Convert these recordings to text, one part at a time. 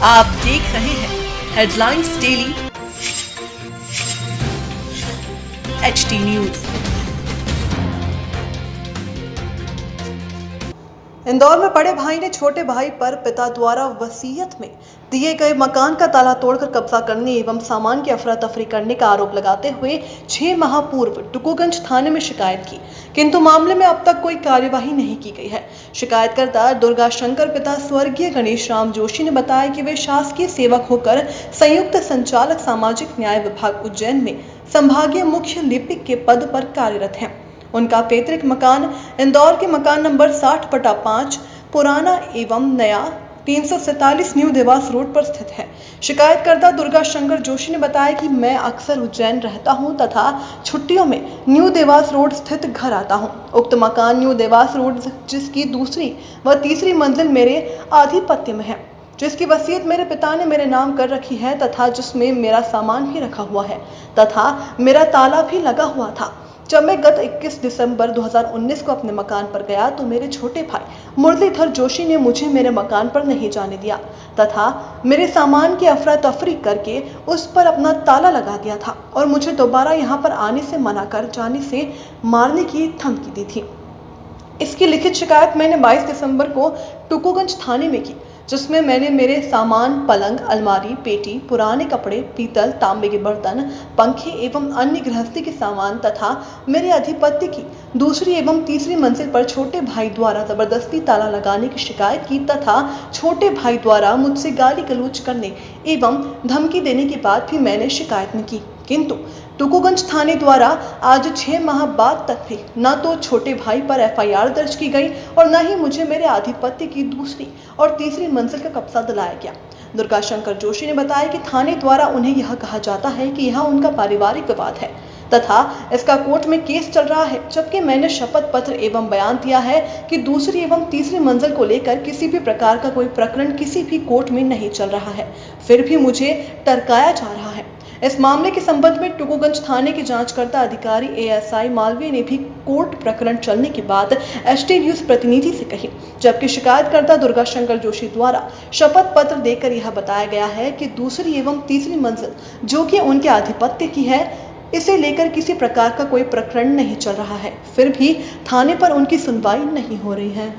आप देख रहे हैं headlines daily HD news. Indore में बड़े भाई ने छोटे भाई पर पिता द्वारा वसीयत में दिए गए मकान का ताला तोड़कर कब्जा करने एवं सामान की अफरा तफरी करने का आरोप लगाते हुए 6 माह पूर्व टुकुगंज थाने में शिकायत की, किंतु मामले में अब तक कोई कार्यवाही नहीं की गई है। शिकायतकर्ता दुर्गा शंकर पिता स्वर्गीय गणेश राम जोशी ने बताया कि वे शासकीय सेवक होकर संयुक्त संचालक सामाजिक न्याय विभाग उज्जैन में संभागीय मुख्य लिपिक के पद पर कार्यरत हैं। उनका पैतृक मकान इंदौर के मकान नंबर 60/5 पुराना एवं नया 347 न्यू देवास रोड पर स्थित है। शिकायतकर्ता दुर्गा शंकर जोशी ने बताया कि मैं अक्सर उज्जैन रहता हूं तथा छुट्टियों में न्यू देवास रोड स्थित घर आता हूं। उक्त मकान न्यू देवास रोड जिसकी दूसरी व तीसरी मंजिल मेरे आधिपत्य में है, जिसकी वसीयत मेरे पिता ने मेरे नाम कर रखी है तथा जिसमें मेरा सामान भी रखा हुआ है तथा मेरा ताला भी लगा हुआ था। जब मैं गत 21 दिसंबर 2019 को अपने मकान पर गया तो मेरे छोटे भाई मुरलीधर जोशी ने मुझे मेरे मकान पर नहीं जाने दिया तथा मेरे सामान की अफरा तफरी करके उस पर अपना ताला लगा दिया था और मुझे दोबारा यहां पर आने से मना कर जाने से मारने की धमकी दी थी। इसकी लिखित शिकायत मैंने 22 दिसंबर को टुकुगंज थाने में की, जिसमें मैंने मेरे सामान पलंग, अलमारी, पेटी, पुराने कपड़े, पीतल, तांबे के बर्तन, पंखे एवं अन्य गृहस्थी के सामान तथा मेरे अधिपत्य की दूसरी एवं तीसरी मंजिल पर छोटे भाई द्वारा जबरदस्ती ताला लगाने की शिकायत की तथा छोटे भाई द्वारा मुझसे गाली गलौज करने एवं धमकी देने की बात भी मैंने शिकायत में की, किंतु टुकुगंज थाने द्वारा आज 6 माह बाद तक भी न तो छोटे भाई पर FIR दर्ज की गई और न ही मुझे मेरे आधिपत्य की दूसरी और तीसरी मंजिल का कब्जा दिलाया गया। दुर्गा शंकर जोशी ने बताया कि थाने द्वारा उन्हें यह कहा जाता है कि यह उनका पारिवारिक विवाद है तथा इसका कोर्ट में केस चल रहा है, जबकि मैंने शपथ पत्र एवं बयान दिया है कि दूसरी एवं तीसरी मंजिल को लेकर किसी भी प्रकार का कोई प्रकरण किसी भी कोर्ट में नहीं चल रहा है, फिर भी मुझे टरकाया जा रहा है। इस मामले के संबंध में टुकुगंज थाने के जांचकर्ता अधिकारी ASI मालवीय ने भी कोर्ट प्रकरण चलने की बात HD न्यूज प्रतिनिधि से कही, जबकि शिकायतकर्ता दुर्गा शंकर जोशी द्वारा शपथ पत्र देकर यह बताया गया है कि दूसरी एवं तीसरी मंजिल जो कि उनके आधिपत्य की है, इसे लेकर किसी प्रकार का कोई प्रकरण नहीं चल रहा है, फिर भी थाने पर उनकी सुनवाई नहीं हो रही है।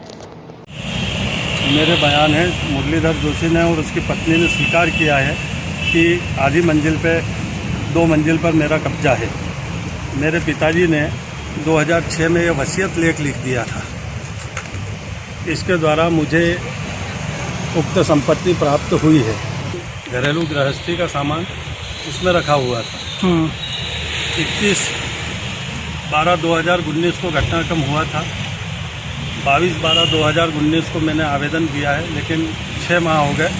मेरे बयान है मुरलीधर जोशी ने और उसकी पत्नी ने स्वीकार किया है कि आधी मंजिल पे 2 मंजिल पर मेरा कब्जा है। मेरे पिताजी ने 2006 में ये वसीयत लेख लिख दिया था। इसके द्वारा मुझे उक्त संपत्ति प्राप्त हुई है। घरेलू गृहस्थी का सामान उसमें रखा हुआ था। 21/12/2019 को घटनाक्रम हुआ था। 22/12/2019 को मैंने आवेदन दिया है, लेकिन 6 माह हो गए।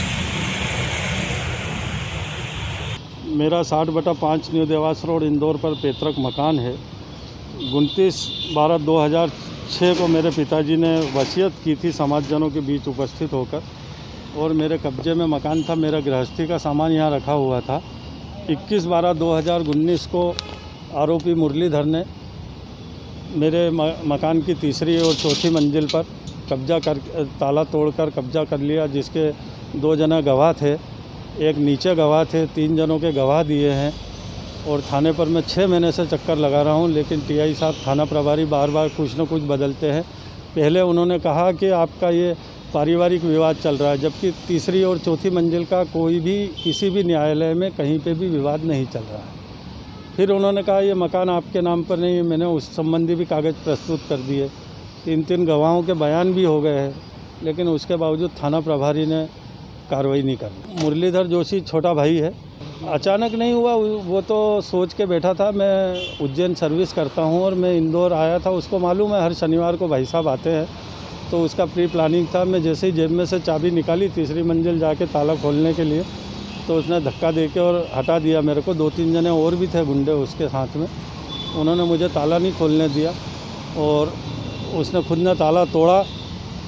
मेरा 60/5 न्यू देवास रोड इंदौर पर पैतृक मकान है। 29/12/2006 को मेरे पिताजी ने वसीयत की थी समाजजनों के बीच उपस्थित होकर, और मेरे कब्जे में मकान था। मेरा गृहस्थी का सामान यहाँ रखा हुआ था। 21/12/2019 को आरोपी मुरलीधर ने मेरे मकान की तीसरी और चौथी मंजिल पर कब्जा कर ताला तोड़कर कब्जा कर लिया, जिसके 2 जना गवाह थे, एक नीचे गवाह थे, 3 जनों के गवाह दिए हैं। और थाने पर मैं 6 महीने से चक्कर लगा रहा हूं, लेकिन TI साहब थाना प्रभारी बार बार कुछ न कुछ बदलते हैं। पहले उन्होंने कहा कि आपका ये पारिवारिक विवाद चल रहा है, जबकि तीसरी और चौथी मंजिल का कोई भी किसी भी न्यायालय में कहीं पे भी विवाद नहीं चल रहा है। फिर उन्होंने कहा ये मकान आपके नाम पर नहीं है। मैंने उस संबंधी भी कागज़ प्रस्तुत कर दिए, 3 गवाहों के बयान भी हो गए हैं, लेकिन उसके बावजूद थाना प्रभारी ने कार्रवाई नहीं कर। मुरलीधर जोशी छोटा भाई है। अचानक नहीं हुआ, वो तो सोच के बैठा था। मैं उज्जैन सर्विस करता हूँ और मैं इंदौर आया था। उसको मालूम है हर शनिवार को भाई साहब आते हैं, तो उसका प्री प्लानिंग था। मैं जैसे ही जेब में से चाबी निकाली तीसरी मंजिल जाके ताला खोलने के लिए, तो उसने धक्का दे के और हटा दिया मेरे को। 2-3 जने और भी थे गुंडे उसके साथ में। उन्होंने मुझे ताला नहीं खोलने दिया और उसने खुद ने ताला तोड़ा।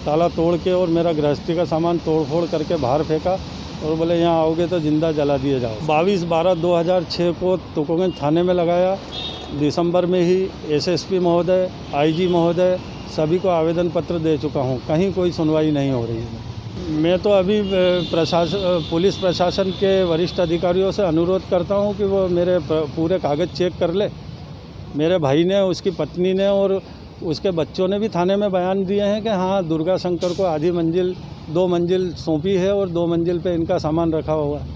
ताला तोड़ के और मेरा गृहस्थी का सामान तोड़ फोड़ करके बाहर फेंका और बोले यहाँ आओगे तो जिंदा जला दिए जाओ। 22/12/2006 को टुकुगंज थाने में लगाया। दिसंबर में ही SSP महोदय, IG महोदय सभी को आवेदन पत्र दे चुका हूँ, कहीं कोई सुनवाई नहीं हो रही है। मैं तो अभी पुलिस प्रशासन के वरिष्ठ अधिकारियों से अनुरोध करता हूं कि वो मेरे पूरे कागज़ चेक कर ले। मेरे भाई ने, उसकी पत्नी ने और उसके बच्चों ने भी थाने में बयान दिए हैं कि हाँ, दुर्गा शंकर को आधी मंजिल 2 मंजिल सौंपी है और 2 मंजिल पे इनका सामान रखा हुआ है,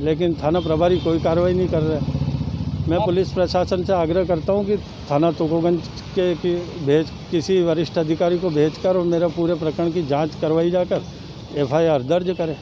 लेकिन थाना प्रभारी कोई कार्रवाई नहीं कर रहे। मैं पुलिस प्रशासन से आग्रह करता हूं कि थाना तुकोगंज के किसी वरिष्ठ अधिकारी को भेजकर और मेरे पूरे प्रकरण की जांच करवाई जाकर FIR दर्ज करें।